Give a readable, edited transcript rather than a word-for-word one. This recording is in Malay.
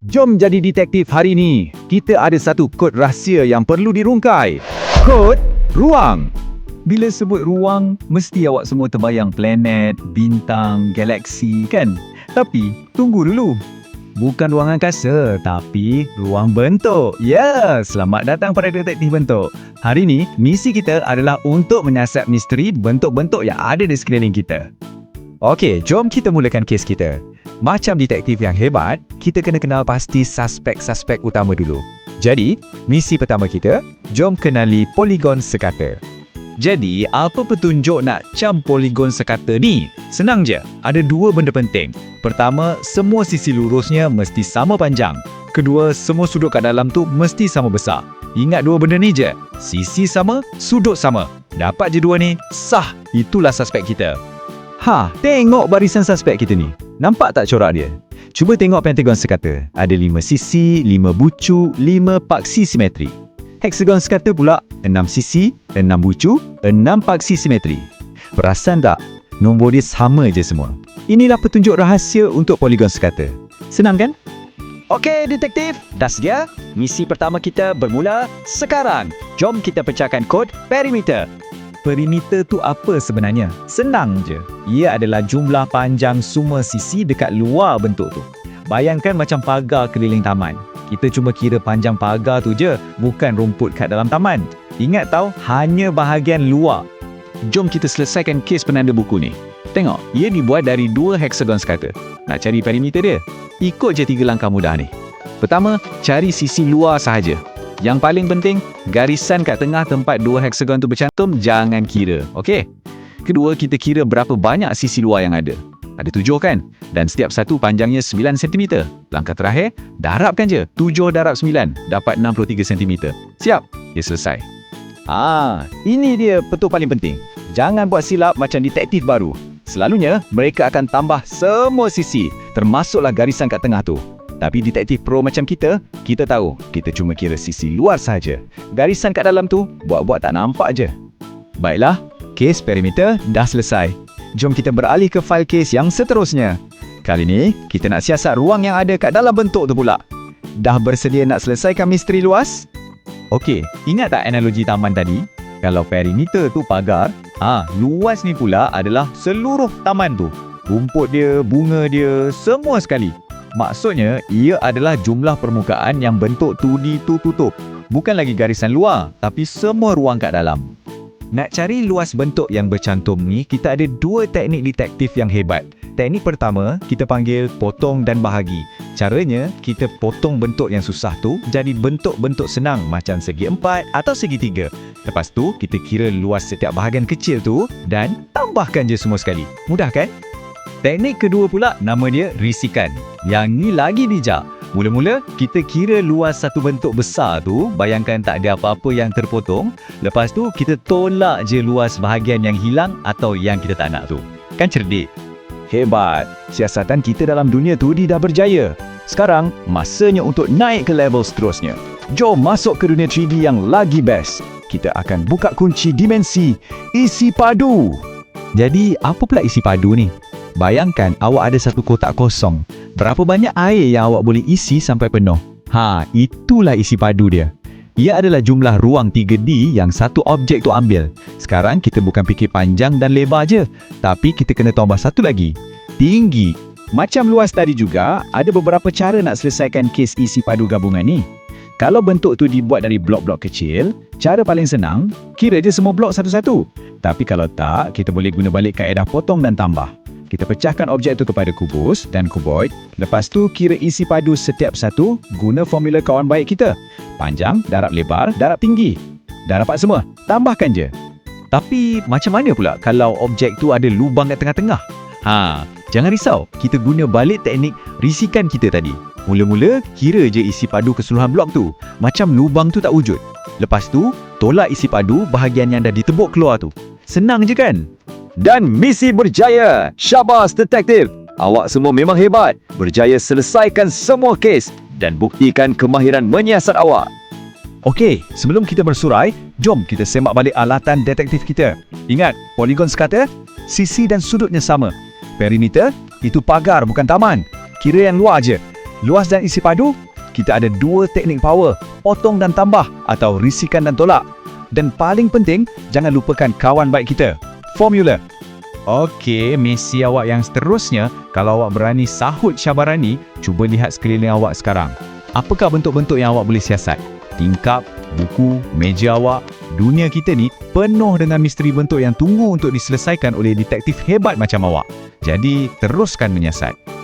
Jom jadi detektif hari ini. Kita ada satu kod rahsia yang perlu dirungkai. Kod ruang. Bila sebut ruang, mesti awak semua terbayang planet, bintang, galaksi, kan? Tapi, tunggu dulu. Bukan ruang angkasa, tapi ruang bentuk. Ya, selamat datang pada Detektif Bentuk. Hari ini, misi kita adalah untuk menyiasat misteri bentuk-bentuk yang ada di sekeliling kita. Okey, jom kita mulakan kes kita. Macam detektif yang hebat, kita kena kenal pasti suspek-suspek utama dulu. Jadi, misi pertama kita, jom kenali poligon sekata. Jadi, apa petunjuk nak cam poligon sekata ni? Senang je, ada dua benda penting. Pertama, semua sisi lurusnya mesti sama panjang. Kedua, semua sudut kat dalam tu mesti sama besar. Ingat dua benda ni je, sisi sama, sudut sama. Dapat je dua ni, sah. Itulah suspek kita. Tengok barisan suspek kita ni. Nampak tak corak dia? Cuba tengok pentagon sekata. Ada 5 sisi, 5 bucu, 5 paksi simetri. Heksagon sekata pula, 6 sisi, 6 bucu, 6 paksi simetri. Perasan tak? Nombor dia sama je semua. Inilah petunjuk rahsia untuk poligon sekata. Senang kan? Okey, detektif. Dah sedia? Misi pertama kita bermula sekarang. Jom kita pecahkan kod perimeter. Perimeter tu apa sebenarnya? Senang je. Ia adalah jumlah panjang semua sisi dekat luar bentuk tu. Bayangkan macam pagar keliling taman. Kita cuma kira panjang pagar tu je, bukan rumput kat dalam taman. Ingat tau, hanya bahagian luar. Jom kita selesaikan kes penanda buku ni. Tengok, ia dibuat dari 2 heksagon sekata. Nak cari perimeter dia? Ikut je 3 langkah mudah ni. Pertama, cari sisi luar sahaja. Yang paling penting, garisan kat tengah tempat 2 heksagon tu bercantum, jangan kira. Okey? Kedua, kita kira berapa banyak sisi luar yang ada. Ada 7 kan? Dan setiap satu panjangnya 9 cm. Langkah terakhir, darabkan je. 7 darab 9, dapat 63 cm. Siap? Dia selesai. Ini dia petua paling penting. Jangan buat silap macam detektif baru. Selalunya, mereka akan tambah semua sisi, termasuklah garisan kat tengah tu. Tapi detektif pro macam kita tahu, kita cuma kira sisi luar saja. Garisan kat dalam tu, buat-buat tak nampak je. Baiklah, kes perimeter dah selesai. Jom kita beralih ke fail kes yang seterusnya. Kali ni, kita nak siasat ruang yang ada kat dalam bentuk tu pula. Dah bersedia nak selesaikan misteri luas? Okey, ingat tak analogi taman tadi? Kalau perimeter tu pagar, luas ni pula adalah seluruh taman tu. Rumput dia, bunga dia, semua sekali. Maksudnya, ia adalah jumlah permukaan yang bentuk tu ditutup. Bukan lagi garisan luar, tapi semua ruang kat dalam. Nak cari luas bentuk yang bercantum ni, kita ada 2 teknik detektif yang hebat. Teknik pertama, kita panggil potong dan bahagi. Caranya, kita potong bentuk yang susah tu jadi bentuk-bentuk senang macam segi 4 atau segi 3. Lepas tu, kita kira luas setiap bahagian kecil tu dan tambahkan je semua sekali. Mudah kan? Teknik kedua pula, nama dia risikan. Yang ni lagi bijak. Mula-mula, kita kira luas satu bentuk besar tu, bayangkan tak ada apa-apa yang terpotong. Lepas tu, kita tolak je luas bahagian yang hilang atau yang kita tak nak tu. Kan cerdik? Hebat. Siasatan kita dalam dunia tu dah berjaya. Sekarang, masanya untuk naik ke level seterusnya. Jom masuk ke dunia 3D yang lagi best. Kita akan buka kunci dimensi isi padu. Jadi, apa pula isi padu ni? Bayangkan awak ada satu kotak kosong. Berapa banyak air yang awak boleh isi sampai penuh? Itulah isi padu dia. Ia adalah jumlah ruang 3D yang satu objek tu ambil. Sekarang kita bukan fikir panjang dan lebar je, tapi kita kena tambah satu lagi, tinggi. Macam luas tadi juga, ada beberapa cara nak selesaikan kes isi padu gabungan ni. Kalau bentuk tu dibuat dari blok-blok kecil, cara paling senang, kira je semua blok satu-satu. Tapi kalau tak, kita boleh guna balik kaedah potong dan tambah. Kita pecahkan objek tu kepada kubus dan kuboid. Lepas tu kira isi padu setiap satu guna formula kawan baik kita. Panjang, darab lebar, darab tinggi. Dah dapat semua, tambahkan je. Tapi macam mana pula kalau objek tu ada lubang kat tengah-tengah? Jangan risau, kita guna balik teknik risikan kita tadi. Mula-mula kira je isi padu keseluruhan blok tu, macam lubang tu tak wujud. Lepas tu, tolak isi padu bahagian yang dah ditebuk keluar tu. Senang je kan? Dan misi berjaya. Syabas detektif. Awak semua memang hebat. Berjaya selesaikan semua kes dan buktikan kemahiran menyiasat awak. Okey, sebelum kita bersurai, jom kita semak balik alatan detektif kita. Ingat, poligon sekata, sisi dan sudutnya sama. Perimeter, itu pagar bukan taman. Kira yang luar je. Luas dan isi padu, kita ada 2 teknik power, potong dan tambah atau risikan dan tolak. Dan paling penting, jangan lupakan kawan baik kita, formula. Okey, misi awak yang seterusnya, kalau awak berani sahut Syabarani, cuba lihat sekeliling awak sekarang. Apakah bentuk-bentuk yang awak boleh siasat? Tingkap, buku, meja awak. Dunia kita ni penuh dengan misteri bentuk yang tunggu untuk diselesaikan oleh detektif hebat macam awak. Jadi, teruskan menyiasat.